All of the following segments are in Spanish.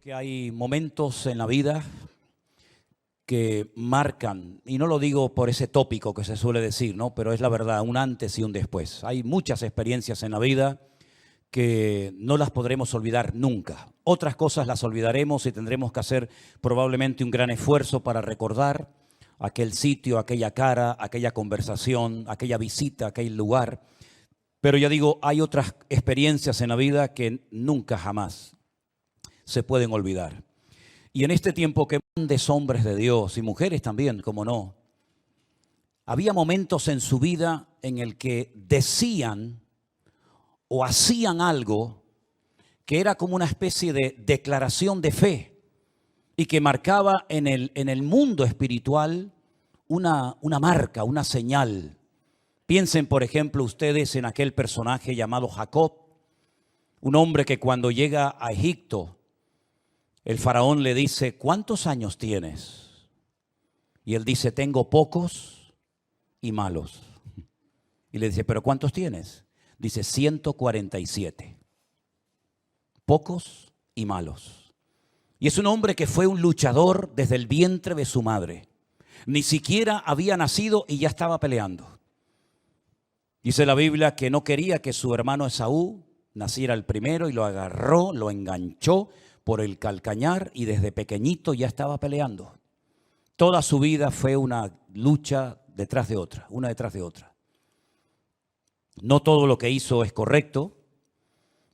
Que hay momentos en la vida que marcan, y no lo digo por ese tópico que se suele decir, ¿no? Pero es la verdad, un antes y un después. Hay muchas experiencias en la vida que no las podremos olvidar nunca. Otras cosas las olvidaremos y tendremos que hacer probablemente un gran esfuerzo para recordar aquel sitio, aquella cara, aquella conversación, aquella visita, aquel lugar. Pero ya digo, hay otras experiencias en la vida que nunca jamás se pueden olvidar. Y en este tiempo que grandes hombres de Dios y mujeres también, como no, había momentos en su vida en el que decían o hacían algo que era como una especie de declaración de fe y que marcaba en el mundo espiritual una marca, una señal. Piensen, por ejemplo, ustedes en aquel personaje llamado Jacob, un hombre que cuando llega a Egipto, el faraón le dice, ¿cuántos años tienes? Y él dice, tengo pocos y malos. Y le dice, ¿pero cuántos tienes? Dice, 147. Pocos y malos. Y es un hombre que fue un luchador desde el vientre de su madre. Ni siquiera había nacido y ya estaba peleando. Dice la Biblia que no quería que su hermano Esaú naciera el primero y lo agarró, lo enganchó por el calcañar y desde pequeñito ya estaba peleando. Toda su vida fue una lucha detrás de otra, una detrás de otra. No todo lo que hizo es correcto,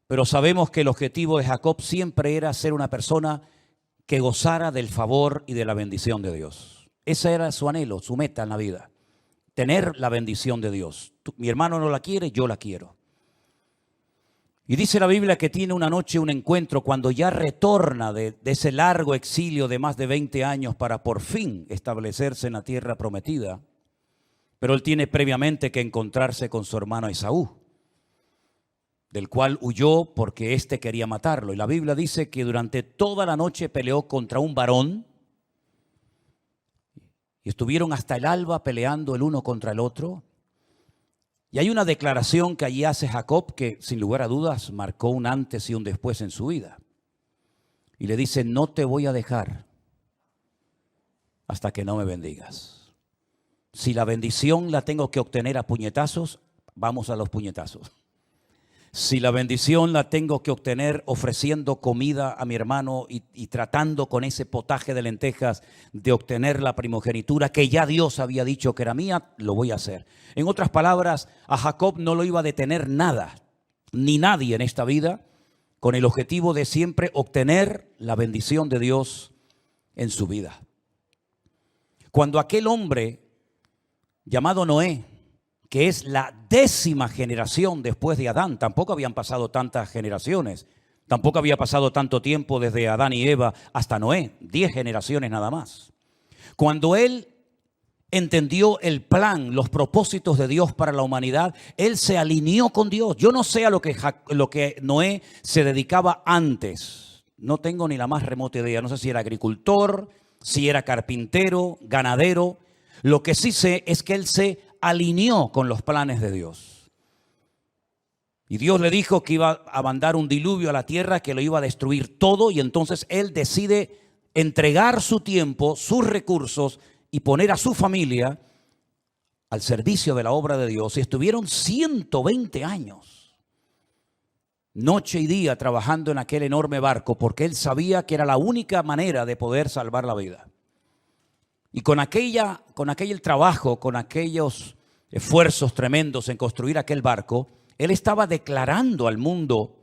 pero sabemos que el objetivo de Jacob siempre era ser una persona que gozara del favor y de la bendición de Dios. Ese era su anhelo, su meta en la vida, tener la bendición de Dios. Mi hermano no la quiere, yo la quiero. Y dice la Biblia que tiene una noche un encuentro cuando ya retorna de ese largo exilio de más de 20 años para por fin establecerse en la tierra prometida. Pero él tiene previamente que encontrarse con su hermano Esaú, del cual huyó porque éste quería matarlo. Y la Biblia dice que durante toda la noche peleó contra un varón y estuvieron hasta el alba peleando el uno contra el otro. Y hay una declaración que allí hace Jacob que sin lugar a dudas marcó un antes y un después en su vida. Y le dice, no te voy a dejar hasta que no me bendigas. Si la bendición la tengo que obtener a puñetazos, vamos a los puñetazos. Si la bendición la tengo que obtener ofreciendo comida a mi hermano y tratando con ese potaje de lentejas de obtener la primogenitura que ya Dios había dicho que era mía, lo voy a hacer. En otras palabras, a Jacob no lo iba a detener nada, ni nadie en esta vida, con el objetivo de siempre obtener la bendición de Dios en su vida. Cuando aquel hombre llamado Noé, que es la 10ª generación después de Adán, tampoco habían pasado tantas generaciones, tampoco había pasado tanto tiempo desde Adán y Eva hasta Noé, 10 generaciones nada más. Cuando él entendió el plan, los propósitos de Dios para la humanidad, él se alineó con Dios. Yo no sé a lo que Noé se dedicaba antes, no tengo ni la más remota idea, no sé si era agricultor, si era carpintero, ganadero. Lo que sí sé es que él se alineó con los planes de Dios. Y Dios le dijo que iba a mandar un diluvio a la tierra, que lo iba a destruir todo, y entonces él decide entregar su tiempo, sus recursos y poner a su familia al servicio de la obra de Dios. Y estuvieron 120 años, noche y día, trabajando en aquel enorme barco, porque él sabía que era la única manera de poder salvar la vida. Y con aquel trabajo, con aquellos esfuerzos tremendos en construir aquel barco, él estaba declarando al mundo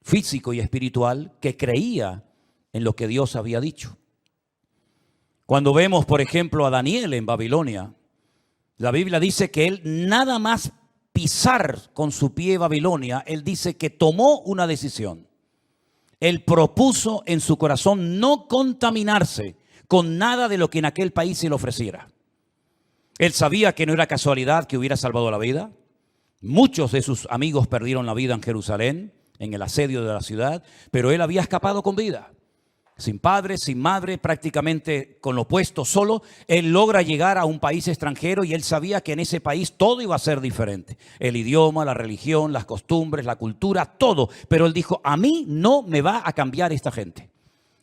físico y espiritual que creía en lo que Dios había dicho. Cuando vemos, por ejemplo, a Daniel en Babilonia, la Biblia dice que él nada más pisar con su pie Babilonia, él dice que tomó una decisión. Él propuso en su corazón no contaminarse con nada de lo que en aquel país se le ofreciera. Él sabía que no era casualidad que hubiera salvado la vida. Muchos de sus amigos perdieron la vida en Jerusalén, en el asedio de la ciudad, pero él había escapado con vida. Sin padre, sin madre, prácticamente con lo puesto solo, él logra llegar a un país extranjero y él sabía que en ese país todo iba a ser diferente. El idioma, la religión, las costumbres, la cultura, todo. Pero él dijo, a mí no me va a cambiar esta gente.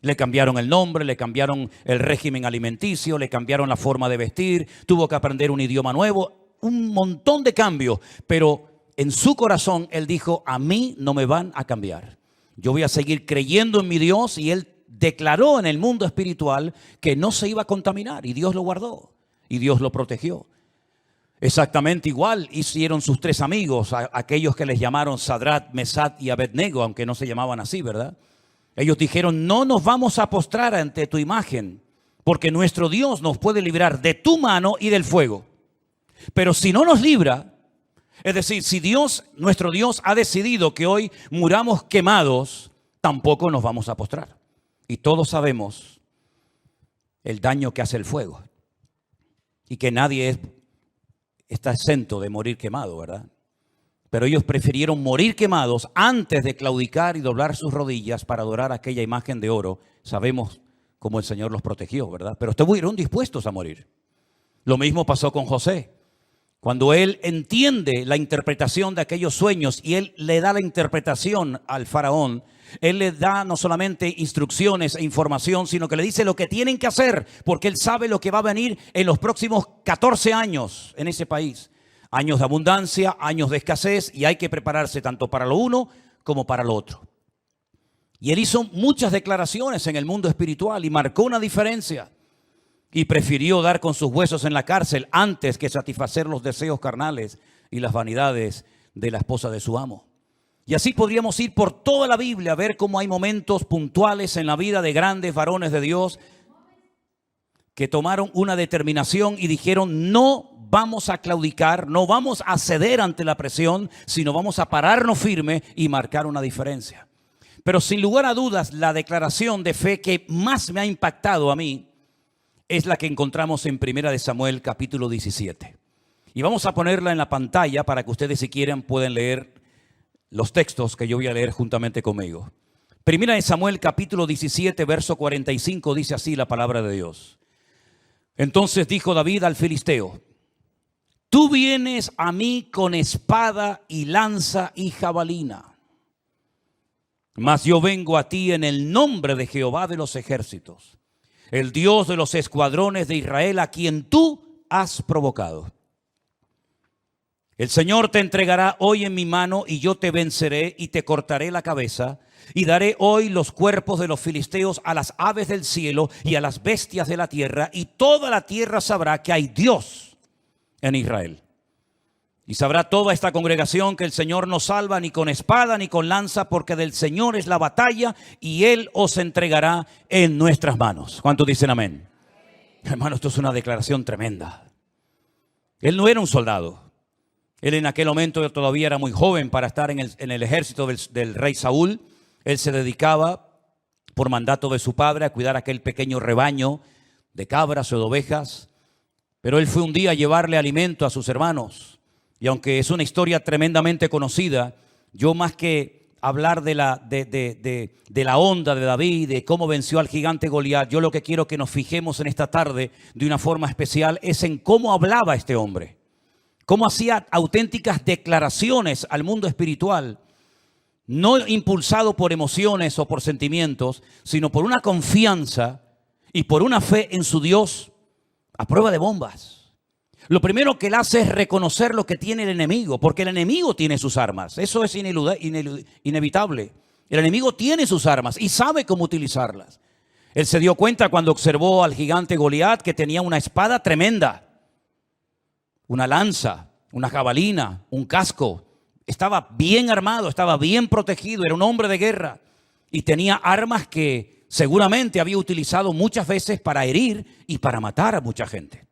Le cambiaron el nombre, le cambiaron el régimen alimenticio, le cambiaron la forma de vestir, tuvo que aprender un idioma nuevo, un montón de cambios. Pero en su corazón él dijo, a mí no me van a cambiar. Yo voy a seguir creyendo en mi Dios, y él declaró en el mundo espiritual que no se iba a contaminar, y Dios lo guardó y Dios lo protegió. Exactamente igual hicieron sus tres amigos, aquellos que les llamaron Sadrat, Mesat y Abednego, aunque no se llamaban así, ¿verdad? Ellos dijeron, no nos vamos a postrar ante tu imagen, porque nuestro Dios nos puede librar de tu mano y del fuego. Pero si no nos libra, es decir, si Dios, nuestro Dios, ha decidido que hoy muramos quemados, tampoco nos vamos a postrar. Y todos sabemos el daño que hace el fuego. Y que nadie está exento de morir quemado, ¿verdad? Pero ellos prefirieron morir quemados antes de claudicar y doblar sus rodillas para adorar aquella imagen de oro. Sabemos cómo el Señor los protegió, ¿verdad? Pero estuvieron dispuestos a morir. Lo mismo pasó con José. Cuando él entiende la interpretación de aquellos sueños y él le da la interpretación al faraón, él le da no solamente instrucciones e información, sino que le dice lo que tienen que hacer, porque él sabe lo que va a venir en los próximos 14 años en ese país. Años de abundancia, años de escasez, y hay que prepararse tanto para lo uno como para lo otro. Y él hizo muchas declaraciones en el mundo espiritual y marcó una diferencia. Y prefirió dar con sus huesos en la cárcel antes que satisfacer los deseos carnales y las vanidades de la esposa de su amo. Y así podríamos ir por toda la Biblia a ver cómo hay momentos puntuales en la vida de grandes varones de Dios que tomaron una determinación y dijeron, no vamos a claudicar, no vamos a ceder ante la presión, sino vamos a pararnos firme y marcar una diferencia. Pero sin lugar a dudas, la declaración de fe que más me ha impactado a mí es la que encontramos en 1 Samuel capítulo 17. Y vamos a ponerla en la pantalla para que ustedes, si quieren, pueden leer los textos que yo voy a leer juntamente conmigo. 1 Samuel capítulo 17, verso 45, dice así la palabra de Dios. Entonces dijo David al filisteo, tú vienes a mí con espada y lanza y jabalina, mas yo vengo a ti en el nombre de Jehová de los ejércitos, el Dios de los escuadrones de Israel, a quien tú has provocado. El Señor te entregará hoy en mi mano, y yo te venceré y te cortaré la cabeza, y daré hoy los cuerpos de los filisteos a las aves del cielo y a las bestias de la tierra, y toda la tierra sabrá que hay Dios en Israel. Y sabrá toda esta congregación que el Señor no salva ni con espada ni con lanza, porque del Señor es la batalla, y Él os entregará en nuestras manos. ¿Cuántos dicen amén? Hermano, esto es una declaración tremenda. Él no era un soldado. Él en aquel momento todavía era muy joven para estar en el ejército del rey Saúl. Él se dedicaba por mandato de su padre a cuidar aquel pequeño rebaño de cabras o de ovejas. Pero él fue un día a llevarle alimento a sus hermanos. Y aunque es una historia tremendamente conocida, yo más que hablar de la onda de David, de cómo venció al gigante Goliat, yo lo que quiero que nos fijemos en esta tarde de una forma especial es en cómo hablaba este hombre. Cómo hacía auténticas declaraciones al mundo espiritual, no impulsado por emociones o por sentimientos, sino por una confianza y por una fe en su Dios a prueba de bombas. Lo primero que él hace es reconocer lo que tiene el enemigo, porque el enemigo tiene sus armas. Eso es inevitable. El enemigo tiene sus armas y sabe cómo utilizarlas. Él se dio cuenta cuando observó al gigante Goliat que tenía una espada tremenda, una lanza, una jabalina, un casco. Estaba bien armado, estaba bien protegido, era un hombre de guerra y tenía armas que seguramente había utilizado muchas veces para herir y para matar a mucha gente.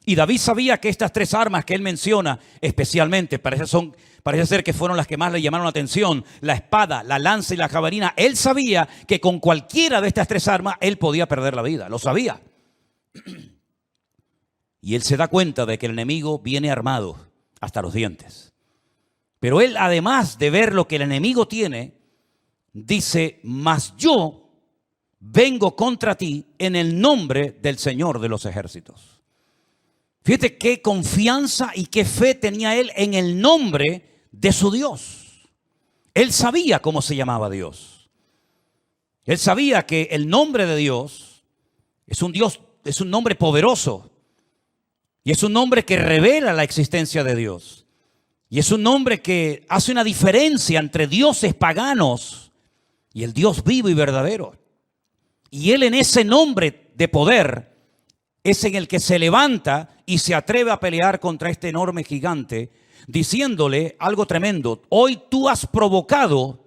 Y David sabía que estas tres armas que él menciona especialmente, parece ser que fueron las que más le llamaron la atención, la espada, la lanza y la jabalina. Él sabía que con cualquiera de estas tres armas él podía perder la vida, lo sabía. Y él se da cuenta de que el enemigo viene armado hasta los dientes. Pero él, además de ver lo que el enemigo tiene, dice, mas yo vengo contra ti en el nombre del Señor de los ejércitos. Fíjate qué confianza y qué fe tenía él en el nombre de su Dios. Él sabía cómo se llamaba Dios. Él sabía que el nombre de Dios, es un nombre poderoso. Y es un nombre que revela la existencia de Dios. Y es un nombre que hace una diferencia entre dioses paganos y el Dios vivo y verdadero. Y Él en ese nombre de poder es en el que se levanta y se atreve a pelear contra este enorme gigante, diciéndole algo tremendo: hoy tú has provocado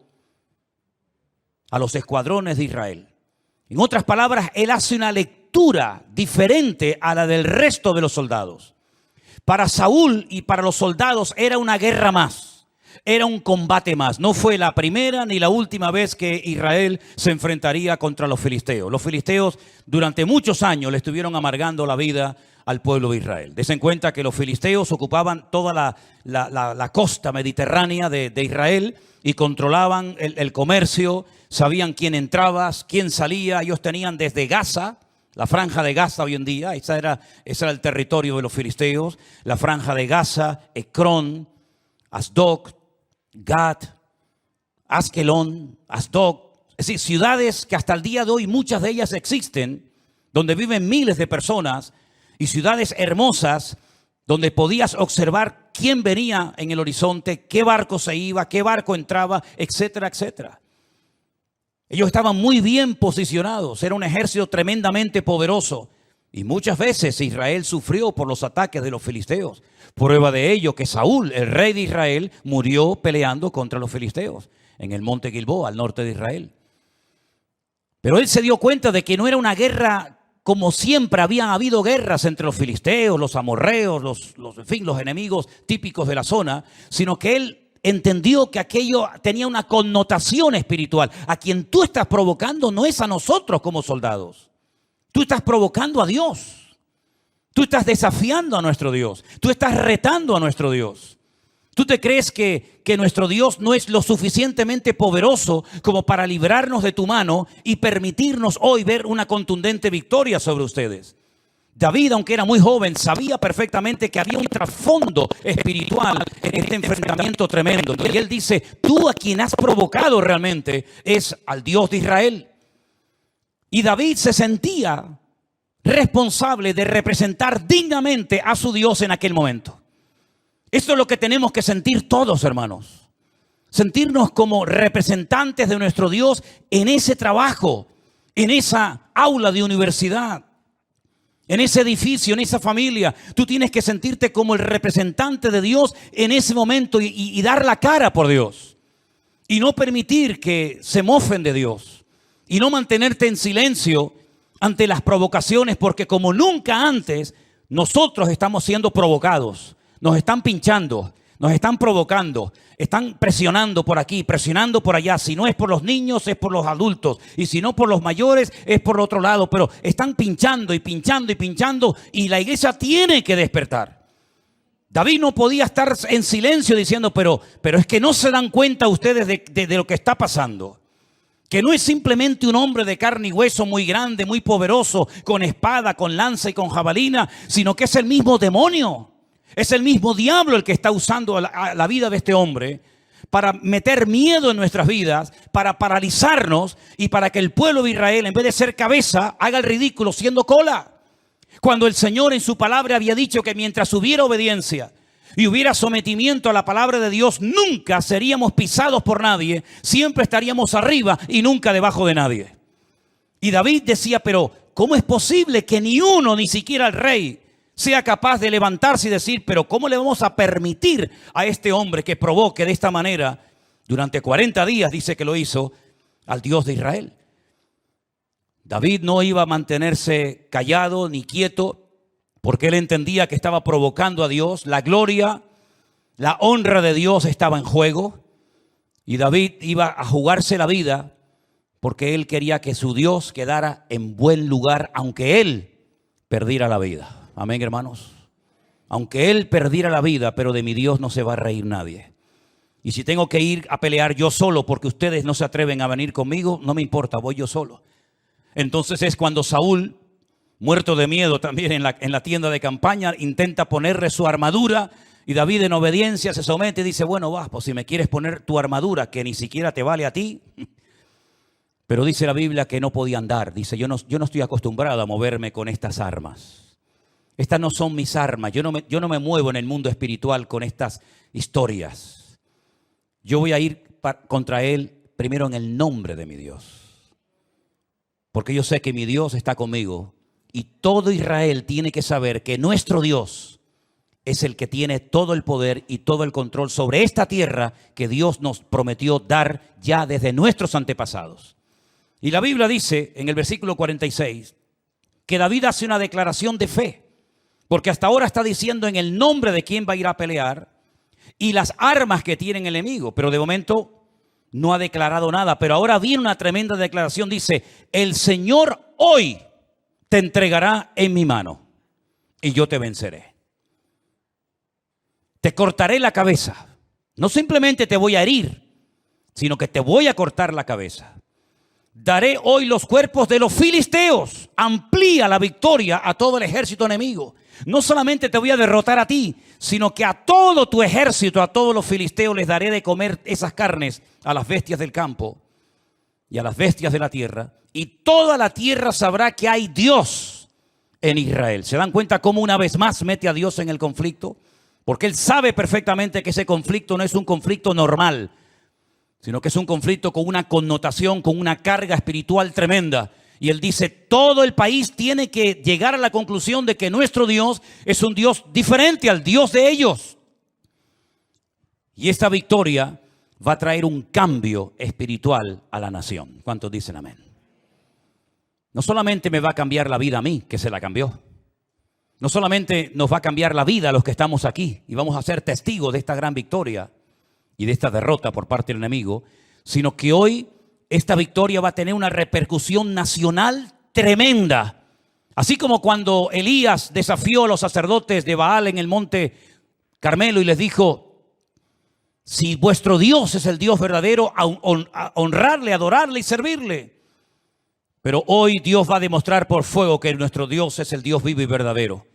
a los escuadrones de Israel. En otras palabras, Él hace una lectura diferente a la del resto de los soldados. Para Saúl y para los soldados era una guerra más, era un combate más. No fue la primera ni la última vez que Israel se enfrentaría contra los filisteos. Los filisteos durante muchos años le estuvieron amargando la vida al pueblo de Israel. Desen cuenta que los filisteos ocupaban toda la costa mediterránea de Israel y controlaban el comercio, sabían quién entraba, quién salía. Ellos tenían desde Gaza, la franja de Gaza hoy en día, ese era el territorio de los filisteos, la franja de Gaza, Ecrón, Asdod, Gat, Askelón, Asdod, es decir, ciudades que hasta el día de hoy muchas de ellas existen, donde viven miles de personas, y ciudades hermosas donde podías observar quién venía en el horizonte, qué barco se iba, qué barco entraba, etcétera, etcétera. Ellos estaban muy bien posicionados, era un ejército tremendamente poderoso. Y muchas veces Israel sufrió por los ataques de los filisteos. Prueba de ello que Saúl, el rey de Israel, murió peleando contra los filisteos en el monte Gilboa, al norte de Israel. Pero él se dio cuenta de que no era una guerra como siempre habían habido guerras entre los filisteos, los amorreos, los enemigos típicos de la zona, sino que él entendió que aquello tenía una connotación espiritual. A quien tú estás provocando no es a nosotros como soldados. Tú estás provocando a Dios. Tú estás desafiando a nuestro Dios. Tú estás retando a nuestro Dios. ¿Tú te crees que nuestro Dios no es lo suficientemente poderoso como para librarnos de tu mano y permitirnos hoy ver una contundente victoria sobre ustedes? David, aunque era muy joven, sabía perfectamente que había un trasfondo espiritual en este enfrentamiento tremendo. Y él dice, tú a quien has provocado realmente es al Dios de Israel. Y David se sentía responsable de representar dignamente a su Dios en aquel momento. Esto es lo que tenemos que sentir todos, hermanos. Sentirnos como representantes de nuestro Dios en ese trabajo, en esa aula de universidad, en ese edificio, en esa familia. Tú tienes que sentirte como el representante de Dios en ese momento y dar la cara por Dios. Y no permitir que se mofen de Dios. Y no mantenerte en silencio ante las provocaciones, porque como nunca antes, nosotros estamos siendo provocados. Nos están pinchando, nos están provocando, están presionando por aquí, presionando por allá. Si no es por los niños, es por los adultos. Y si no por los mayores, es por el otro lado. Pero están pinchando y pinchando y pinchando. Y la iglesia tiene que despertar. David no podía estar en silencio diciendo, pero es que no se dan cuenta ustedes de lo que está pasando. Que no es simplemente un hombre de carne y hueso muy grande, muy poderoso, con espada, con lanza y con jabalina, sino que es el mismo demonio. Es el mismo diablo el que está usando la vida de este hombre para meter miedo en nuestras vidas, para paralizarnos y para que el pueblo de Israel, en vez de ser cabeza, haga el ridículo siendo cola. Cuando el Señor en su palabra había dicho que mientras hubiera obediencia y hubiera sometimiento a la palabra de Dios, nunca seríamos pisados por nadie, siempre estaríamos arriba y nunca debajo de nadie. Y David decía, pero ¿cómo es posible que ni uno, ni siquiera el rey, sea capaz de levantarse y decir, pero ¿cómo le vamos a permitir a este hombre que provoque de esta manera? Durante 40 días dice que lo hizo al Dios de Israel. David no iba a mantenerse callado ni quieto, porque él entendía que estaba provocando a Dios. La gloria, la honra de Dios estaba en juego. Y David iba a jugarse la vida porque él quería que su Dios quedara en buen lugar, aunque él perdiera la vida. Amén, hermanos. Aunque él perdiera la vida, pero de mi Dios no se va a reír nadie. Y si tengo que ir a pelear yo solo porque ustedes no se atreven a venir conmigo, no me importa, voy yo solo. Entonces es cuando Saúl, muerto de miedo también en la tienda de campaña, intenta ponerle su armadura. Y David en obediencia se somete y dice, bueno, vas, pues si me quieres poner tu armadura, que ni siquiera te vale a ti, Pero dice la Biblia que no podía andar. Dice, yo no estoy acostumbrado a moverme con estas armas. Estas no son mis armas. Yo no me muevo en el mundo espiritual con estas historias. Yo voy a ir contra él primero en el nombre de mi Dios. Porque yo sé que mi Dios está conmigo. Y todo Israel tiene que saber que nuestro Dios es el que tiene todo el poder y todo el control sobre esta tierra que Dios nos prometió dar ya desde nuestros antepasados. Y la Biblia dice en el versículo 46 que David hace una declaración de fe. Porque hasta ahora está diciendo en el nombre de quién va a ir a pelear y las armas que tiene el enemigo. Pero de momento no ha declarado nada. Pero ahora viene una tremenda declaración. Dice, el Señor hoy te entregará en mi mano y yo te venceré. Te cortaré la cabeza. No simplemente te voy a herir, sino que te voy a cortar la cabeza. Daré hoy los cuerpos de los filisteos. Amplía la victoria a todo el ejército enemigo. No solamente te voy a derrotar a ti, sino que a todo tu ejército, a todos los filisteos les daré de comer esas carnes a las bestias del campo y a las bestias de la tierra. Y toda la tierra sabrá que hay Dios en Israel. ¿Se dan cuenta cómo una vez más mete a Dios en el conflicto? Porque Él sabe perfectamente que ese conflicto no es un conflicto normal, sino que es un conflicto con una connotación, con una carga espiritual tremenda. Y Él dice, todo el país tiene que llegar a la conclusión de que nuestro Dios es un Dios diferente al Dios de ellos. Y esta victoria va a traer un cambio espiritual a la nación. ¿Cuántos dicen amén? No solamente me va a cambiar la vida a mí, que se la cambió. No solamente nos va a cambiar la vida a los que estamos aquí y vamos a ser testigos de esta gran victoria y de esta derrota por parte del enemigo, sino que hoy esta victoria va a tener una repercusión nacional tremenda. Así como cuando Elías desafió a los sacerdotes de Baal en el monte Carmelo y les dijo, si vuestro Dios es el Dios verdadero, a honrarle, adorarle y servirle. Pero hoy Dios va a demostrar por fuego que nuestro Dios es el Dios vivo y verdadero.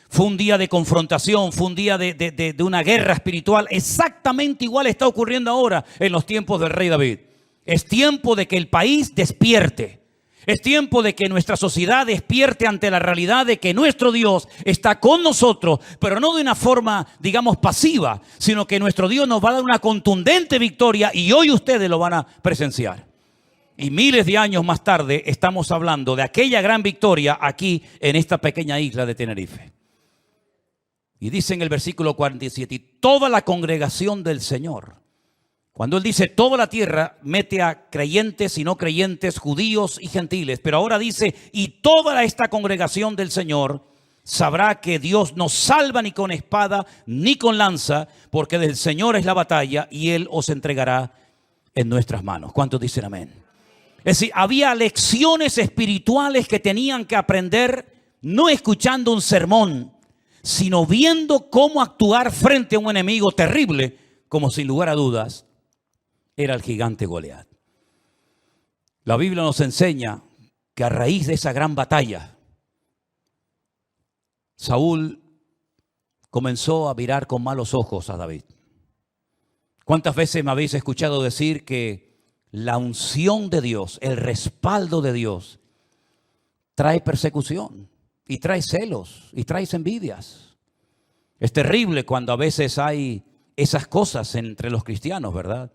Fue un día de confrontación, fue un día de una guerra espiritual. Exactamente igual está ocurriendo ahora en los tiempos del rey David. Es tiempo de que el país despierte. Es tiempo de que nuestra sociedad despierte ante la realidad de que nuestro Dios está con nosotros, pero no de una forma, digamos, pasiva, sino que nuestro Dios nos va a dar una contundente victoria y hoy ustedes lo van a presenciar. Y miles de años más tarde estamos hablando de aquella gran victoria aquí en esta pequeña isla de Tenerife. Y dice en el versículo 47, y toda la congregación del Señor. Cuando Él dice toda la tierra, mete a creyentes y no creyentes, judíos y gentiles. Pero ahora dice, y toda esta congregación del Señor sabrá que Dios no salva ni con espada ni con lanza, porque del Señor es la batalla y Él os entregará en nuestras manos. ¿Cuántos dicen amén? Es decir, había lecciones espirituales que tenían que aprender, no escuchando un sermón, sino viendo cómo actuar frente a un enemigo terrible, como sin lugar a dudas era el gigante Goliat. La Biblia nos enseña que a raíz de esa gran batalla, Saúl comenzó a mirar con malos ojos a David. ¿Cuántas veces me habéis escuchado decir que la unción de Dios, el respaldo de Dios, trae persecución y trae celos y trae envidias? Es terrible cuando a veces hay esas cosas entre los cristianos, ¿verdad?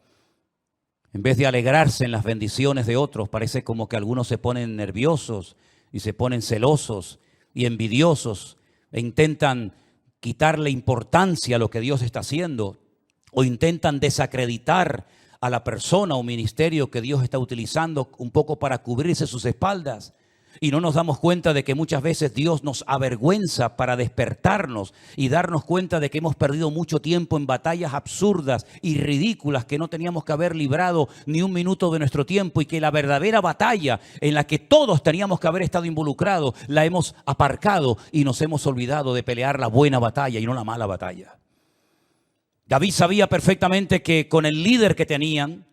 En vez de alegrarse en las bendiciones de otros, parece como que algunos se ponen nerviosos y se ponen celosos y envidiosos e intentan quitarle importancia a lo que Dios está haciendo o intentan desacreditar a la persona o ministerio que Dios está utilizando un poco para cubrirse sus espaldas. Y no nos damos cuenta de que muchas veces Dios nos avergüenza para despertarnos y darnos cuenta de que hemos perdido mucho tiempo en batallas absurdas y ridículas que no teníamos que haber librado ni un minuto de nuestro tiempo, y que la verdadera batalla en la que todos teníamos que haber estado involucrados la hemos aparcado y nos hemos olvidado de pelear la buena batalla y no la mala batalla. David sabía perfectamente que con el líder que tenían,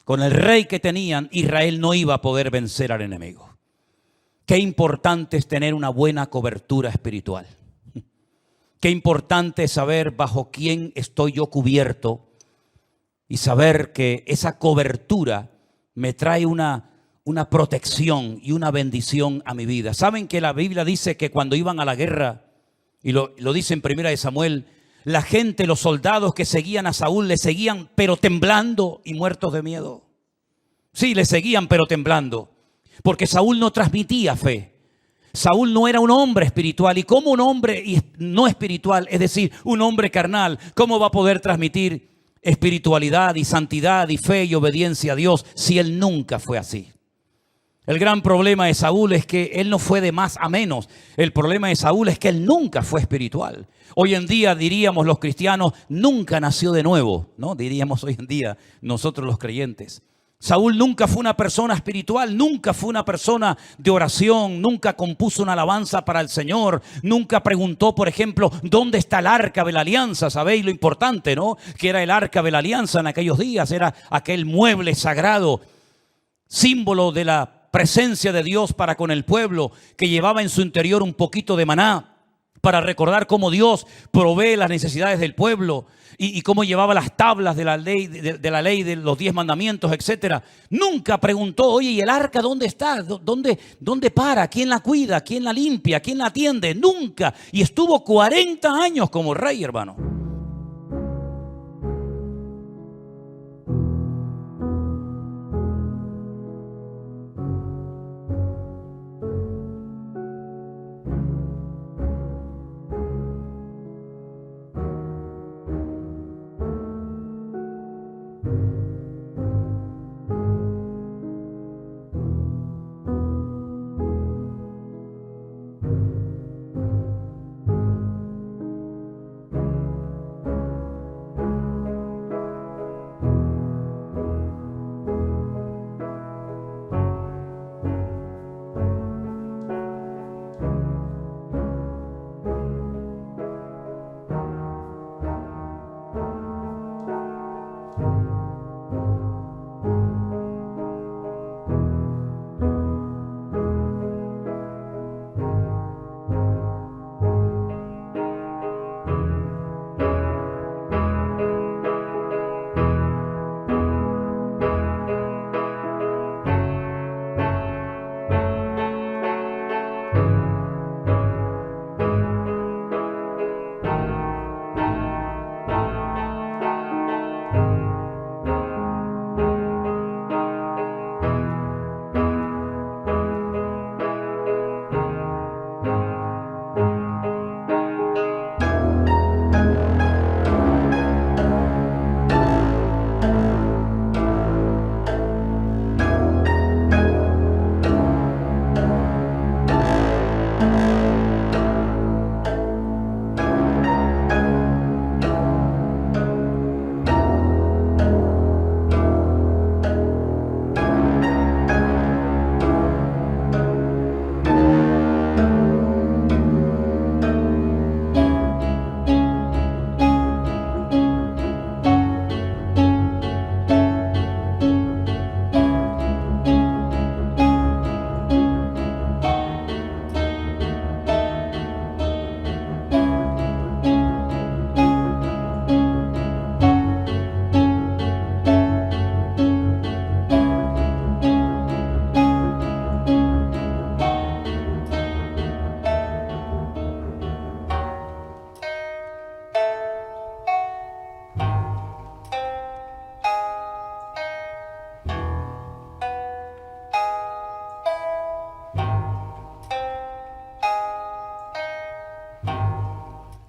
con el rey que tenían, Israel no iba a poder vencer al enemigo. Qué importante es tener una buena cobertura espiritual. Qué importante es saber bajo quién estoy yo cubierto y saber que esa cobertura me trae una una protección y una bendición a mi vida. ¿Saben que la Biblia dice que cuando iban a la guerra, y lo dice en 1 Samuel, la gente, los soldados que seguían a Saúl, le seguían pero temblando y muertos de miedo? Sí, le seguían pero temblando, porque Saúl no transmitía fe. Saúl no era un hombre espiritual. Y como un hombre no espiritual, es decir, un hombre carnal, ¿cómo va a poder transmitir espiritualidad y santidad y fe y obediencia a Dios si él nunca fue así? El gran problema de Saúl es que él no fue de más a menos. El problema de Saúl es que él nunca fue espiritual. Hoy en día diríamos los cristianos, nunca nació de nuevo, ¿no? Diríamos hoy en día nosotros los creyentes. Saúl nunca fue una persona espiritual, nunca fue una persona de oración, nunca compuso una alabanza para el Señor, nunca preguntó, por ejemplo, ¿dónde está el arca de la alianza? ¿Sabéis lo importante, no? Que era el arca de la alianza en aquellos días, era aquel mueble sagrado, símbolo de la presencia de Dios para con el pueblo, que llevaba en su interior un poquito de maná, para recordar cómo Dios provee las necesidades del pueblo y cómo llevaba las tablas de la ley, de la ley de los 10 mandamientos, etcétera. Nunca preguntó, oye, ¿y el arca dónde está? ¿Dónde para? ¿Quién la cuida? ¿Quién la limpia? ¿Quién la atiende? Nunca. Y estuvo 40 años como rey, hermano.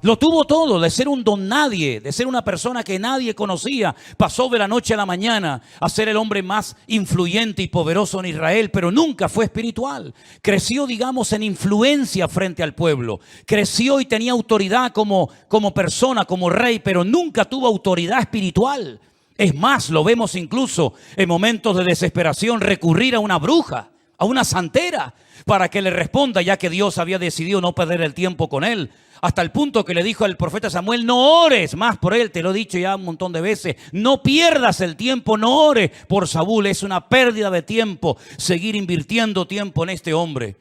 Lo tuvo todo, de ser un don nadie, de ser una persona que nadie conocía. Pasó de la noche a la mañana a ser el hombre más influyente y poderoso en Israel, pero nunca fue espiritual. Creció, digamos, en influencia frente al pueblo. Creció y tenía autoridad como persona, como rey, pero nunca tuvo autoridad espiritual. Es más, lo vemos incluso en momentos de desesperación recurrir a una bruja, a una santera, para que le responda, ya que Dios había decidido no perder el tiempo con él. Hasta el punto que le dijo al profeta Samuel, no ores más por él, te lo he dicho ya un montón de veces, no pierdas el tiempo, no ores por Saúl, es una pérdida de tiempo seguir invirtiendo tiempo en este hombre,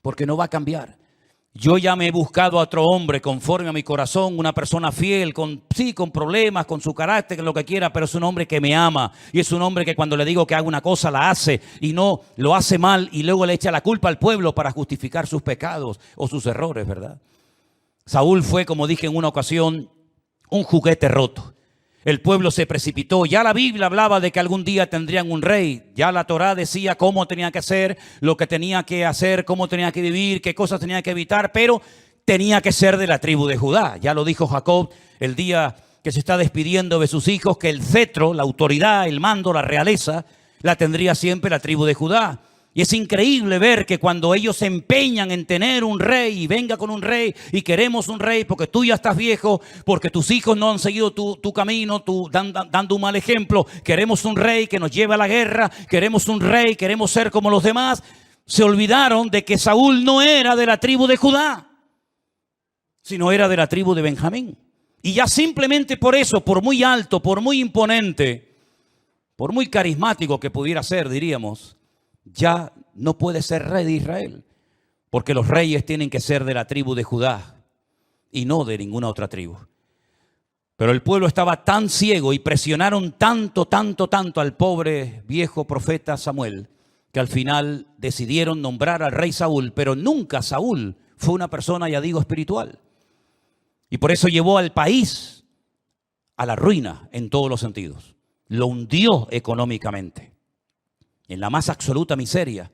porque no va a cambiar. Yo ya me he buscado a otro hombre conforme a mi corazón, una persona fiel, con problemas, con su carácter, con lo que quiera, pero es un hombre que me ama. Y es un hombre que cuando le digo que haga una cosa, la hace y no lo hace mal y luego le echa la culpa al pueblo para justificar sus pecados o sus errores, ¿verdad? Saúl fue, como dije en una ocasión, un juguete roto. El pueblo se precipitó. Ya la Biblia hablaba de que algún día tendrían un rey. Ya la Torá decía cómo tenía que ser, lo que tenía que hacer, cómo tenía que vivir, qué cosas tenía que evitar, pero tenía que ser de la tribu de Judá. Ya lo dijo Jacob el día que se está despidiendo de sus hijos, que el cetro, la autoridad, el mando, la realeza, la tendría siempre la tribu de Judá. Y es increíble ver que cuando ellos se empeñan en tener un rey y venga con un rey y queremos un rey porque tú ya estás viejo, porque tus hijos no han seguido tu camino, dando un mal ejemplo, queremos un rey que nos lleve a la guerra, queremos un rey, queremos ser como los demás, se olvidaron de que Saúl no era de la tribu de Judá, sino era de la tribu de Benjamín. Y ya simplemente por eso, por muy alto, por muy imponente, por muy carismático que pudiera ser, diríamos, ya no puede ser rey de Israel, porque los reyes tienen que ser de la tribu de Judá y no de ninguna otra tribu. Pero el pueblo estaba tan ciego y presionaron tanto al pobre viejo profeta Samuel, que al final decidieron nombrar al rey Saúl, pero nunca Saúl fue una persona, ya digo, espiritual. Y por eso llevó al país a la ruina en todos los sentidos. Lo hundió económicamente en la más absoluta miseria.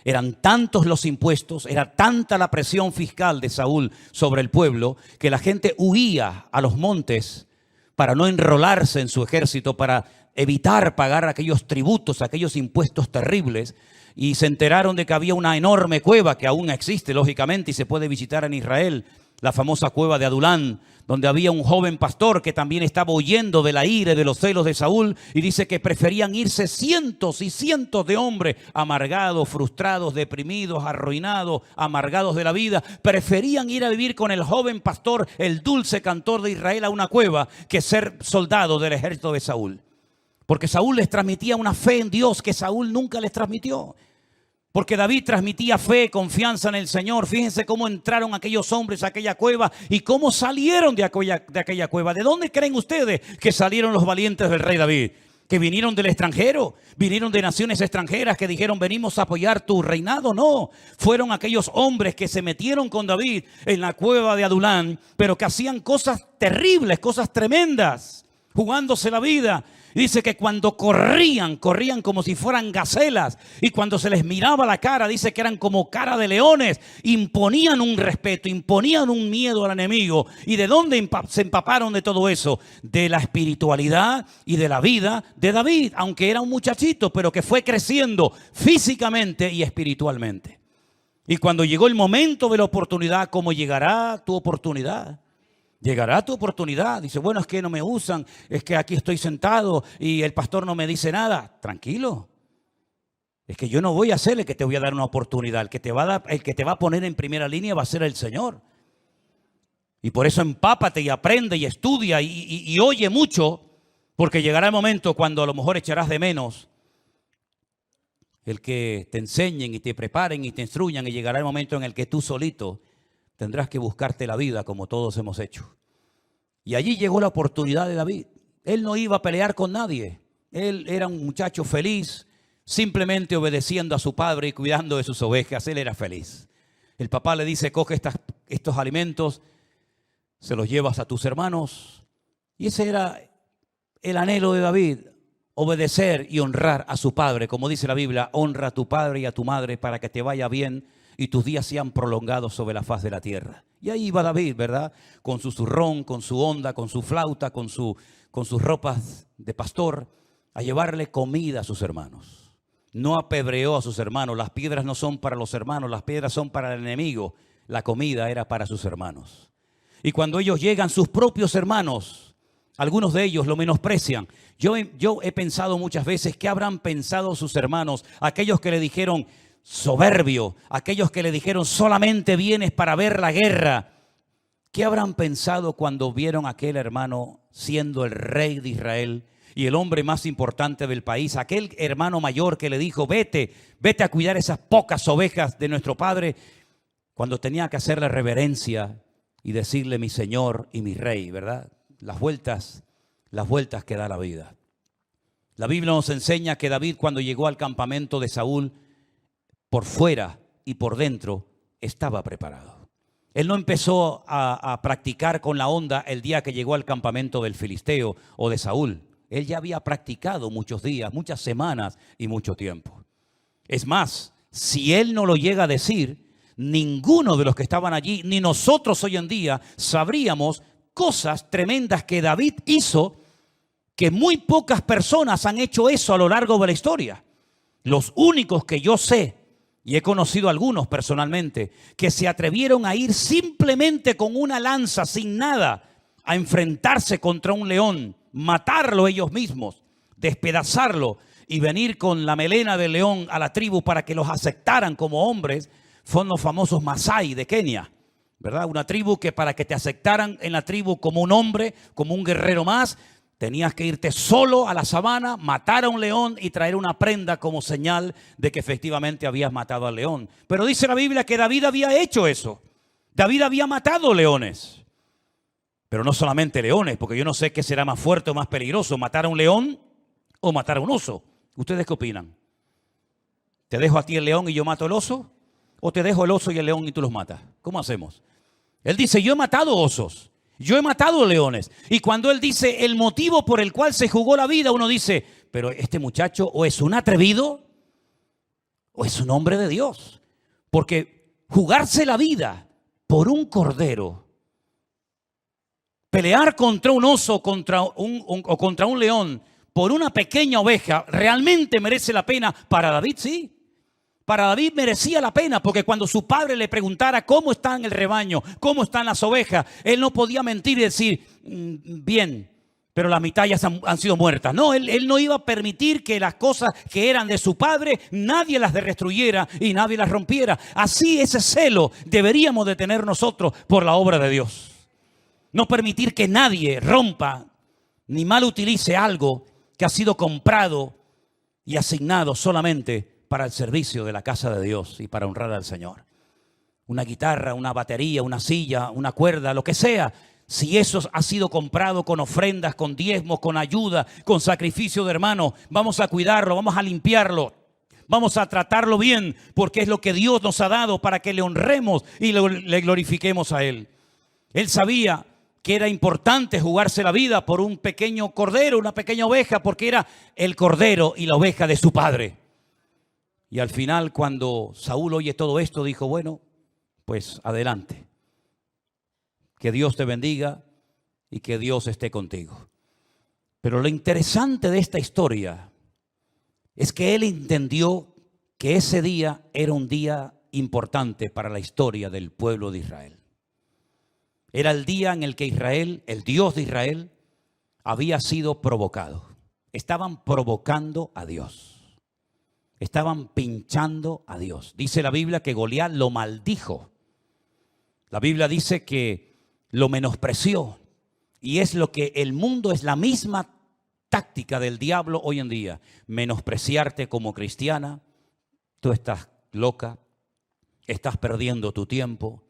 Eran tantos los impuestos, era tanta la presión fiscal de Saúl sobre el pueblo, que la gente huía a los montes para no enrolarse en su ejército, para evitar pagar aquellos tributos, aquellos impuestos terribles. Y se enteraron de que había una enorme cueva que aún existe, lógicamente, y se puede visitar en Israel, la famosa cueva de Adulán, donde había un joven pastor que también estaba huyendo de la ira y de los celos de Saúl, y dice que preferían irse cientos y cientos de hombres amargados, frustrados, deprimidos, arruinados, amargados de la vida, preferían ir a vivir con el joven pastor, el dulce cantor de Israel, a una cueva, que ser soldado del ejército de Saúl. Porque Saúl les transmitía una fe en Dios que Saúl nunca les transmitió. Porque David transmitía fe, confianza en el Señor. Fíjense cómo entraron aquellos hombres a aquella cueva y cómo salieron de aquella cueva. ¿De dónde creen ustedes que salieron los valientes del rey David? ¿Que vinieron del extranjero? ¿Vinieron de naciones extranjeras que dijeron venimos a apoyar tu reinado? No, fueron aquellos hombres que se metieron con David en la cueva de Adulán, pero que hacían cosas terribles, cosas tremendas, jugándose la vida. Dice que cuando corrían como si fueran gacelas, y cuando se les miraba la cara, dice que eran como cara de leones, imponían un respeto, imponían un miedo al enemigo. ¿Y de dónde se empaparon de todo eso? De la espiritualidad y de la vida de David, aunque era un muchachito, pero que fue creciendo físicamente y espiritualmente. Y cuando llegó el momento de la oportunidad, ¿cómo llegará tu oportunidad? Llegará tu oportunidad. Dice, bueno, es que no me usan, es que aquí estoy sentado y el pastor no me dice nada. Tranquilo. Es que yo no voy a ser el que te voy a dar una oportunidad. El que te va a poner en primera línea va a ser el Señor. Y por eso empápate y aprende y estudia y oye mucho, porque llegará el momento cuando a lo mejor echarás de menos el que te enseñen y te preparen y te instruyan, y llegará el momento en el que tú solito tendrás que buscarte la vida como todos hemos hecho. Y allí llegó la oportunidad de David. Él no iba a pelear con nadie. Él era un muchacho feliz, simplemente obedeciendo a su padre y cuidando de sus ovejas. Él era feliz. El papá le dice, coge estos alimentos, se los llevas a tus hermanos. Y ese era el anhelo de David, obedecer y honrar a su padre. Como dice la Biblia, honra a tu padre y a tu madre para que te vaya bien y tus días sean prolongados sobre la faz de la tierra. Y ahí iba David, ¿verdad? Con su zurrón, con su onda, con su flauta, con sus ropas de pastor, a llevarle comida a sus hermanos. No apedreó a sus hermanos. Las piedras no son para los hermanos, las piedras son para el enemigo. La comida era para sus hermanos. Y cuando ellos llegan, sus propios hermanos, algunos de ellos lo menosprecian. Yo he pensado muchas veces, ¿qué habrán pensado sus hermanos? Aquellos que le dijeron soberbio, aquellos que le dijeron solamente vienes para ver la guerra. ¿Qué habrán pensado cuando vieron a aquel hermano siendo el rey de Israel y el hombre más importante del país? Aquel hermano mayor que le dijo, vete a cuidar esas pocas ovejas de nuestro padre. cuando tenía que hacerle reverencia y decirle mi Señor y mi Rey, ¿verdad? Las vueltas que da la vida. La Biblia nos enseña que David, cuando llegó al campamento de Saúl, por fuera y por dentro estaba preparado. Él no empezó a practicar con la onda el día que llegó al campamento del Filisteo o de Saúl. Él ya había practicado muchos días, muchas semanas y mucho tiempo. Es más, si él no lo llega a decir, ninguno de los que estaban allí, ni nosotros hoy en día, sabríamos cosas tremendas que David hizo, que muy pocas personas han hecho eso a lo largo de la historia. Los únicos que yo sé, y he conocido algunos personalmente, que se atrevieron a ir simplemente con una lanza, sin nada, a enfrentarse contra un león, matarlo ellos mismos, despedazarlo y venir con la melena del león a la tribu para que los aceptaran como hombres, fueron los famosos Masái de Kenia, ¿verdad? Una tribu que para que te aceptaran en la tribu como un hombre, como un guerrero más, tenías que irte solo a la sabana, matar a un león y traer una prenda como señal de que efectivamente habías matado al león. Pero dice la Biblia que David había hecho eso. David había matado leones. Pero no solamente leones, porque yo no sé qué será más fuerte o más peligroso, matar a un león o matar a un oso. ¿Ustedes qué opinan? ¿Te dejo a ti el león y yo mato el oso? ¿O te dejo el oso y el león y tú los matas? ¿Cómo hacemos? Él dice, yo he matado osos. Yo he matado leones. Y cuando él dice el motivo por el cual se jugó la vida, uno dice, pero este muchacho o es un atrevido o es un hombre de Dios. Porque jugarse la vida por un cordero, pelear contra un oso o contra un león por una pequeña oveja, ¿realmente merece la pena? Para David, sí. Para David merecía la pena, porque cuando su padre le preguntara cómo están el rebaño, cómo están las ovejas, él no podía mentir y decir, bien, pero la mitad ya han sido muertas. No, él no iba a permitir que las cosas que eran de su padre, nadie las destruyera y nadie las rompiera. Así ese celo deberíamos de tener nosotros por la obra de Dios. No permitir que nadie rompa ni mal utilice algo que ha sido comprado y asignado solamente para el servicio de la casa de Dios y para honrar al Señor. Una guitarra, una batería, una silla, una cuerda, lo que sea. Si eso ha sido comprado con ofrendas, con diezmos, con ayuda, con sacrificio de hermanos, vamos a cuidarlo, vamos a limpiarlo, vamos a tratarlo bien, porque es lo que Dios nos ha dado para que le honremos y le glorifiquemos a Él. Él sabía que era importante jugarse la vida por un pequeño cordero, una pequeña oveja, porque era el cordero y la oveja de su padre. Y al final, cuando Saúl oye todo esto, dijo, bueno, pues adelante. Que Dios te bendiga y que Dios esté contigo. Pero lo interesante de esta historia es que él entendió que ese día era un día importante para la historia del pueblo de Israel. Era el día en el que Israel, el Dios de Israel, había sido provocado. Estaban provocando a Dios. Estaban pinchando a Dios. Dice la Biblia que Goliat lo maldijo. La Biblia dice que lo menospreció. Y es lo que el mundo, es la misma táctica del diablo hoy en día. Menospreciarte como cristiana. Tú estás loca. Estás perdiendo tu tiempo.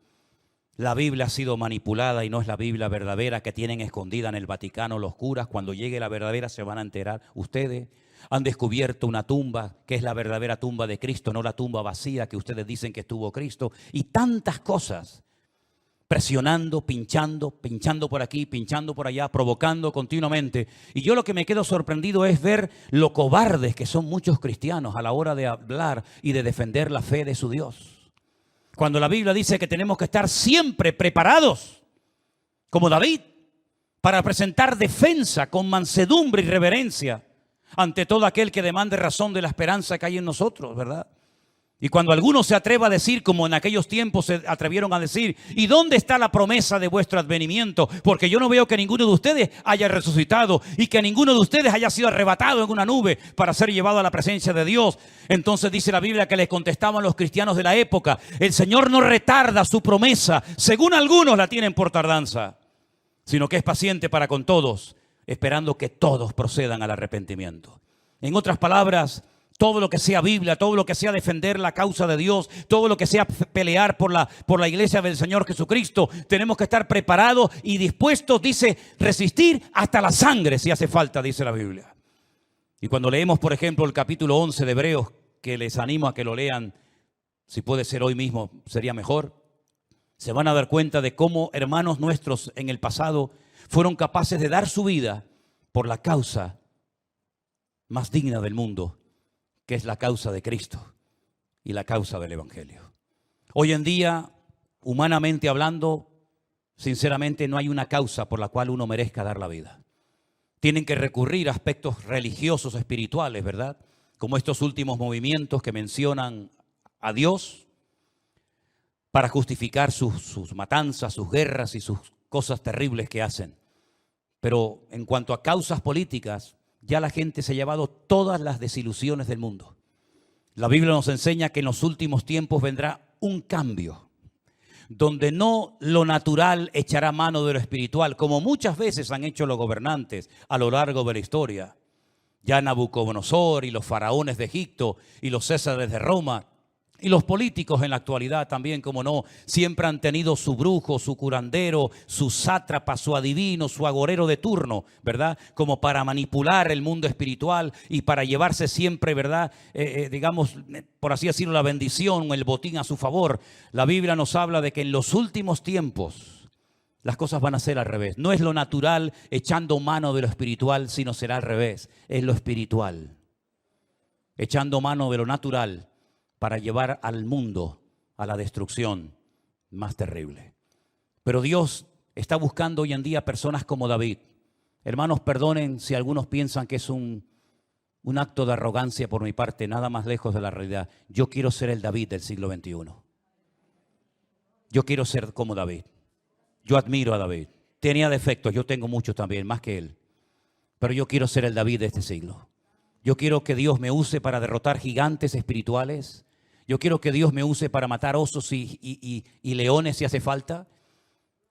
La Biblia ha sido manipulada y no es la Biblia verdadera que tienen escondida en el Vaticano los curas. Cuando llegue la verdadera se van a enterar ustedes. Han descubierto una tumba que es la verdadera tumba de Cristo, no la tumba vacía que ustedes dicen que estuvo Cristo. Y tantas cosas, presionando, pinchando por aquí, pinchando por allá, provocando continuamente. Y yo lo que me quedo sorprendido es ver lo cobardes que son muchos cristianos a la hora de hablar y de defender la fe de su Dios. Cuando la Biblia dice que tenemos que estar siempre preparados, como David, para presentar defensa con mansedumbre y reverencia ante todo aquel que demande razón de la esperanza que hay en nosotros, ¿verdad? Y cuando alguno se atreva a decir, como en aquellos tiempos se atrevieron a decir, ¿y dónde está la promesa de vuestro advenimiento? Porque yo no veo que ninguno de ustedes haya resucitado y que ninguno de ustedes haya sido arrebatado en una nube para ser llevado a la presencia de Dios. Entonces dice la Biblia que les contestaban los cristianos de la época, el Señor no retarda su promesa, según algunos la tienen por tardanza, sino que es paciente para con todos, esperando que todos procedan al arrepentimiento. En otras palabras, todo lo que sea Biblia, todo lo que sea defender la causa de Dios, todo lo que sea pelear por la iglesia del Señor Jesucristo. Tenemos que estar preparados y dispuestos, dice, resistir hasta la sangre si hace falta, dice la Biblia. Y cuando leemos, por ejemplo, el capítulo 11 de Hebreos, que les animo a que lo lean, si puede ser hoy mismo, sería mejor, se van a dar cuenta de cómo hermanos nuestros en el pasado fueron capaces de dar su vida por la causa más digna del mundo, que es la causa de Cristo y la causa del Evangelio. Hoy en día, humanamente hablando, sinceramente no hay una causa por la cual uno merezca dar la vida. Tienen que recurrir a aspectos religiosos, espirituales, ¿verdad? Como estos últimos movimientos que mencionan a Dios para justificar sus matanzas, sus guerras y sus cosas terribles que hacen. Pero en cuanto a causas políticas, ya la gente se ha llevado todas las desilusiones del mundo. La Biblia nos enseña que en los últimos tiempos vendrá un cambio, donde no lo natural echará mano de lo espiritual, como muchas veces han hecho los gobernantes a lo largo de la historia. Ya Nabucodonosor y los faraones de Egipto y los césares de Roma y los políticos en la actualidad también, como no, siempre han tenido su brujo, su curandero, su sátrapa, su adivino, su agorero de turno, ¿verdad? Como para manipular el mundo espiritual y para llevarse siempre, ¿verdad? Digamos, por así decirlo, la bendición, el botín a su favor. La Biblia nos habla de que en los últimos tiempos las cosas van a ser al revés. No es lo natural echando mano de lo espiritual, sino será al revés. Es lo espiritual, echando mano de lo natural, para llevar al mundo a la destrucción más terrible. Pero Dios está buscando hoy en día personas como David. Hermanos, perdonen si algunos piensan que es un acto de arrogancia por mi parte, nada más lejos de la realidad. Yo quiero ser el David del siglo XXI. Yo quiero ser como David. Yo admiro a David. Tenía defectos, yo tengo muchos también, más que él. Pero yo quiero ser el David de este siglo. Yo quiero que Dios me use para derrotar gigantes espirituales. Yo quiero que Dios me use para matar osos y leones si hace falta.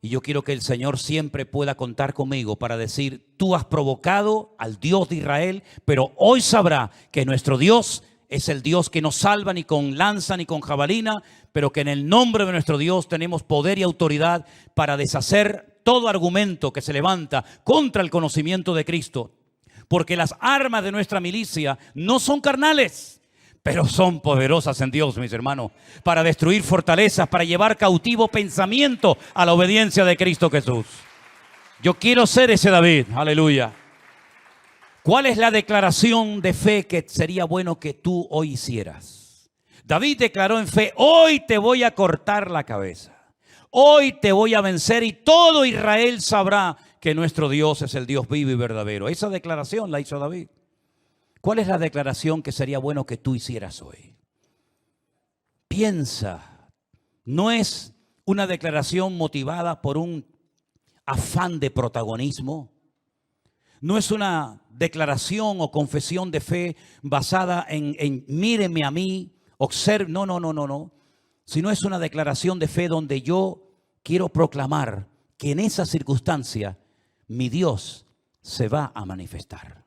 Y yo quiero que el Señor siempre pueda contar conmigo para decir, tú has provocado al Dios de Israel, pero hoy sabrá que nuestro Dios es el Dios que no salva ni con lanza ni con jabalina, pero que en el nombre de nuestro Dios tenemos poder y autoridad para deshacer todo argumento que se levanta contra el conocimiento de Cristo. Porque las armas de nuestra milicia no son carnales, pero son poderosas en Dios, mis hermanos, para destruir fortalezas, para llevar cautivo pensamiento a la obediencia de Cristo Jesús. Yo quiero ser ese David, aleluya. ¿Cuál es la declaración de fe que sería bueno que tú hoy hicieras? David declaró en fe, hoy te voy a cortar la cabeza, hoy te voy a vencer y todo Israel sabrá que nuestro Dios es el Dios vivo y verdadero. Esa declaración la hizo David. ¿Cuál es la declaración que sería bueno que tú hicieras hoy? Piensa, no es una declaración motivada por un afán de protagonismo. No es una declaración o confesión de fe basada en míreme a mí, observe, no. Sino es una declaración de fe donde yo quiero proclamar que en esa circunstancia mi Dios se va a manifestar.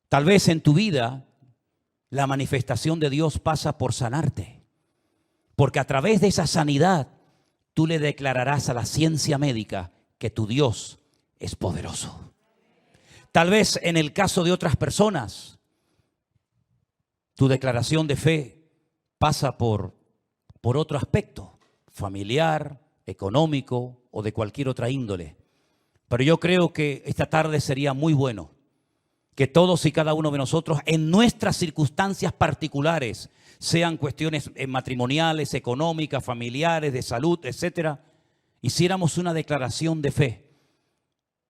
Tal vez en tu vida la manifestación de Dios pasa por sanarte, porque a través de esa sanidad tú le declararás a la ciencia médica que tu Dios es poderoso. Tal vez en el caso de otras personas, tu declaración de fe pasa por otro aspecto, familiar, económico o de cualquier otra índole. Pero yo creo que esta tarde sería muy bueno que todos y cada uno de nosotros en nuestras circunstancias particulares, sean cuestiones matrimoniales, económicas, familiares, de salud, etcétera, hiciéramos una declaración de fe.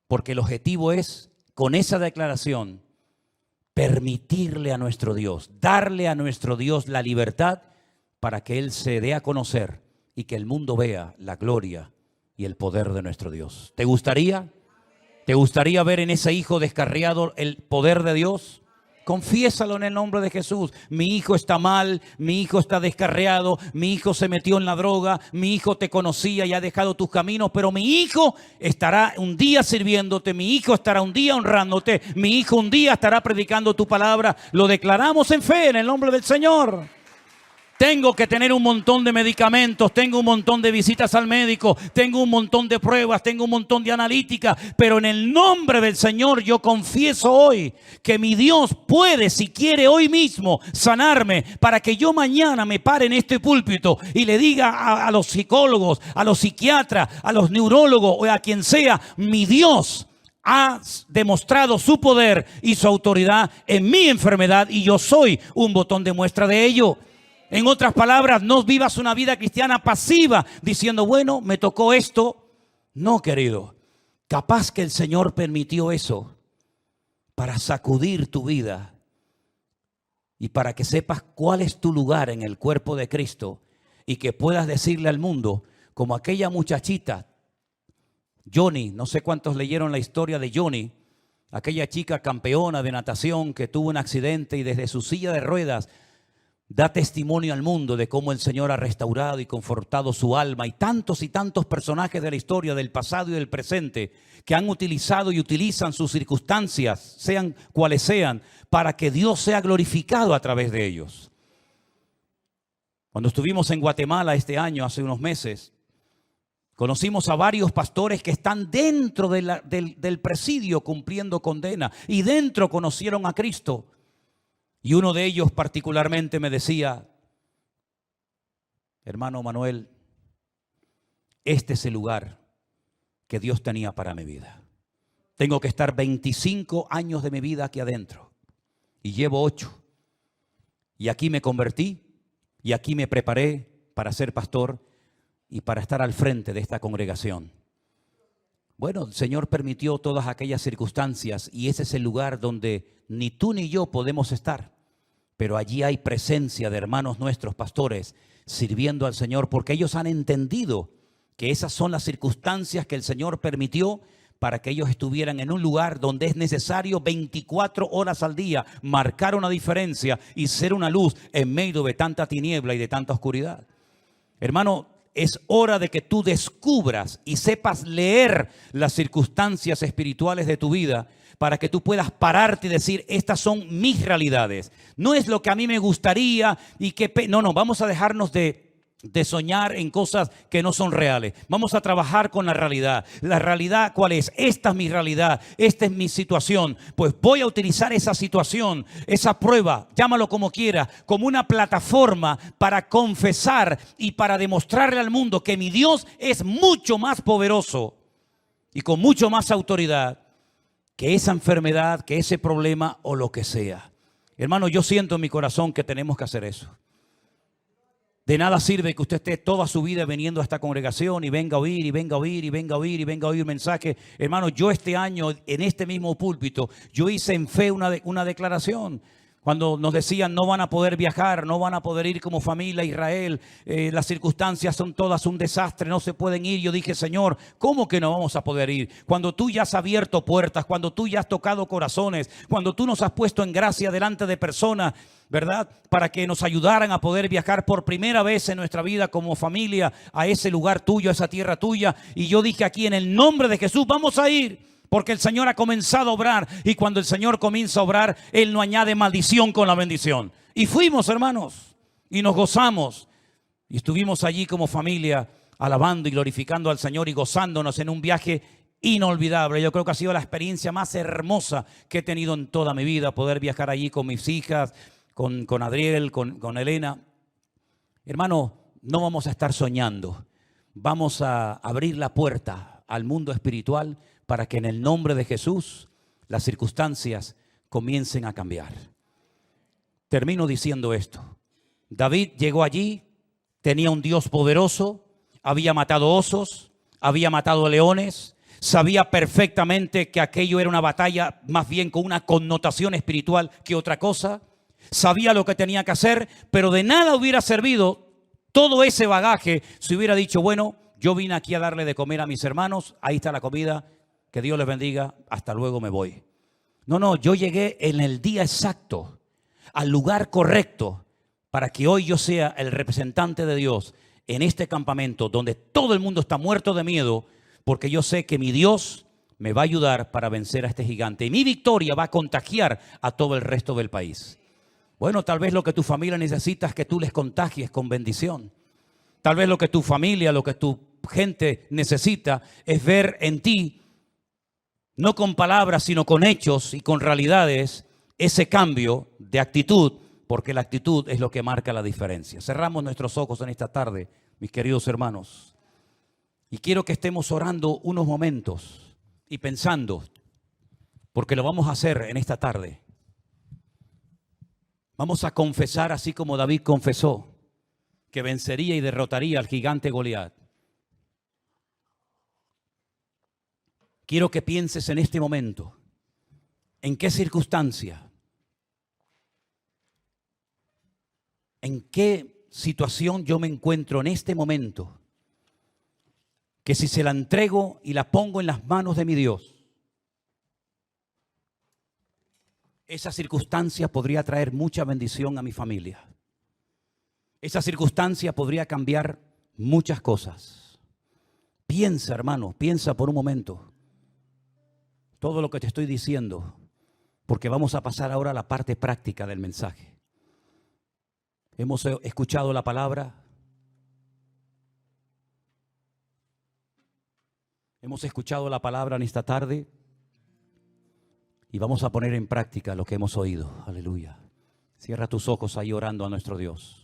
Porque el objetivo es, con esa declaración, permitirle a nuestro Dios, darle a nuestro Dios la libertad para que Él se dé a conocer y que el mundo vea la gloria y el poder de nuestro Dios. ¿Te gustaría? ¿Te gustaría ver en ese hijo descarriado el poder de Dios? Confiésalo en el nombre de Jesús. Mi hijo está mal, mi hijo está descarriado, mi hijo se metió en la droga, mi hijo te conocía y ha dejado tus caminos, pero mi hijo estará un día sirviéndote, mi hijo estará un día honrándote, mi hijo un día estará predicando tu palabra. Lo declaramos en fe en el nombre del Señor. Tengo que tener un montón de medicamentos, tengo un montón de visitas al médico, tengo un montón de pruebas, tengo un montón de analítica, pero en el nombre del Señor yo confieso hoy que mi Dios puede, si quiere hoy mismo, sanarme para que yo mañana me pare en este púlpito y le diga a los psicólogos, a los psiquiatras, a los neurólogos o a quien sea, mi Dios ha demostrado su poder y su autoridad en mi enfermedad y yo soy un botón de muestra de ello. En otras palabras, no vivas una vida cristiana pasiva diciendo, bueno, me tocó esto. No, querido. Capaz que el Señor permitió eso para sacudir tu vida y para que sepas cuál es tu lugar en el cuerpo de Cristo y que puedas decirle al mundo, como aquella muchachita, Johnny, no sé cuántos leyeron la historia de Johnny, aquella chica campeona de natación que tuvo un accidente y desde su silla de ruedas da testimonio al mundo de cómo el Señor ha restaurado y confortado su alma. Y tantos personajes de la historia del pasado y del presente que han utilizado y utilizan sus circunstancias, sean cuales sean, para que Dios sea glorificado a través de ellos. Cuando estuvimos en Guatemala este año, hace unos meses, conocimos a varios pastores que están dentro del presidio cumpliendo condena y dentro conocieron a Cristo. Y uno de ellos particularmente me decía, hermano Manuel, este es el lugar que Dios tenía para mi vida. Tengo que estar 25 años de mi vida aquí adentro y llevo 8. Y aquí me convertí y aquí me preparé para ser pastor y para estar al frente de esta congregación. Bueno, el Señor permitió todas aquellas circunstancias y ese es el lugar donde ni tú ni yo podemos estar. Pero allí hay presencia de hermanos nuestros pastores sirviendo al Señor porque ellos han entendido que esas son las circunstancias que el Señor permitió para que ellos estuvieran en un lugar donde es necesario 24 horas al día marcar una diferencia y ser una luz en medio de tanta tiniebla y de tanta oscuridad. Hermano, es hora de que tú descubras y sepas leer las circunstancias espirituales de tu vida para que tú puedas pararte y decir, estas son mis realidades. No es lo que a mí me gustaría y que... No, vamos a dejarnos de soñar en cosas que no son reales. Vamos a trabajar con la realidad. La realidad, ¿cuál es? Esta es mi realidad, esta es mi situación. Pues voy a utilizar esa situación, esa prueba, llámalo como quiera, como una plataforma para confesar y para demostrarle al mundo que mi Dios es mucho más poderoso y con mucho más autoridad que esa enfermedad, que ese problema o lo que sea. Hermano, yo siento en mi corazón que tenemos que hacer eso. De nada sirve que usted esté toda su vida viniendo a esta congregación y venga a oír, y venga a oír, y venga a oír, y venga a oír mensajes. Hermano, yo este año en este mismo púlpito, yo hice en fe una declaración. Cuando nos decían no van a poder viajar, no van a poder ir como familia a Israel, las circunstancias son todas un desastre, no se pueden ir. Yo dije, Señor, ¿cómo que no vamos a poder ir? Cuando tú ya has abierto puertas, cuando tú ya has tocado corazones, cuando tú nos has puesto en gracia delante de personas, ¿verdad? Para que nos ayudaran a poder viajar por primera vez en nuestra vida como familia a ese lugar tuyo, a esa tierra tuya. Y yo dije aquí en el nombre de Jesús, vamos a ir. Porque el Señor ha comenzado a obrar y cuando el Señor comienza a obrar, Él no añade maldición con la bendición. Y fuimos, hermanos, y nos gozamos. Y estuvimos allí como familia alabando y glorificando al Señor y gozándonos en un viaje inolvidable. Yo creo que ha sido la experiencia más hermosa que he tenido en toda mi vida, poder viajar allí con mis hijas, con Adriel, con Elena. Hermano, no vamos a estar soñando. Vamos a abrir la puerta al mundo espiritual para que en el nombre de Jesús las circunstancias comiencen a cambiar. Termino diciendo esto. David llegó allí, tenía un Dios poderoso, había matado osos, había matado leones, sabía perfectamente que aquello era una batalla más bien con una connotación espiritual que otra cosa. Sabía lo que tenía que hacer, pero de nada hubiera servido todo ese bagaje si hubiera dicho, bueno, yo vine aquí a darle de comer a mis hermanos, ahí está la comida, que Dios les bendiga, hasta luego, me voy. No, no, yo llegué en el día exacto, al lugar correcto, para que hoy yo sea el representante de Dios en este campamento donde todo el mundo está muerto de miedo, porque yo sé que mi Dios me va a ayudar para vencer a este gigante. Y mi victoria va a contagiar a todo el resto del país. Bueno, tal vez lo que tu familia necesita es que tú les contagies con bendición. Tal vez lo que tu familia, lo que tu gente necesita es ver en ti, no con palabras, sino con hechos y con realidades, ese cambio de actitud, porque la actitud es lo que marca la diferencia. Cerramos nuestros ojos en esta tarde, mis queridos hermanos, y quiero que estemos orando unos momentos y pensando, porque lo vamos a hacer en esta tarde. Vamos a confesar así como David confesó, que vencería y derrotaría al gigante Goliat. Quiero que pienses en este momento, en qué circunstancia, en qué situación yo me encuentro en este momento, que si se la entrego y la pongo en las manos de mi Dios, esa circunstancia podría traer mucha bendición a mi familia. Esa circunstancia podría cambiar muchas cosas. Piensa, hermano, piensa por un momento todo lo que te estoy diciendo, porque vamos a pasar ahora a la parte práctica del mensaje. Hemos escuchado la palabra. Hemos escuchado la palabra en esta tarde y vamos a poner en práctica lo que hemos oído. Aleluya. Cierra tus ojos ahí orando a nuestro Dios.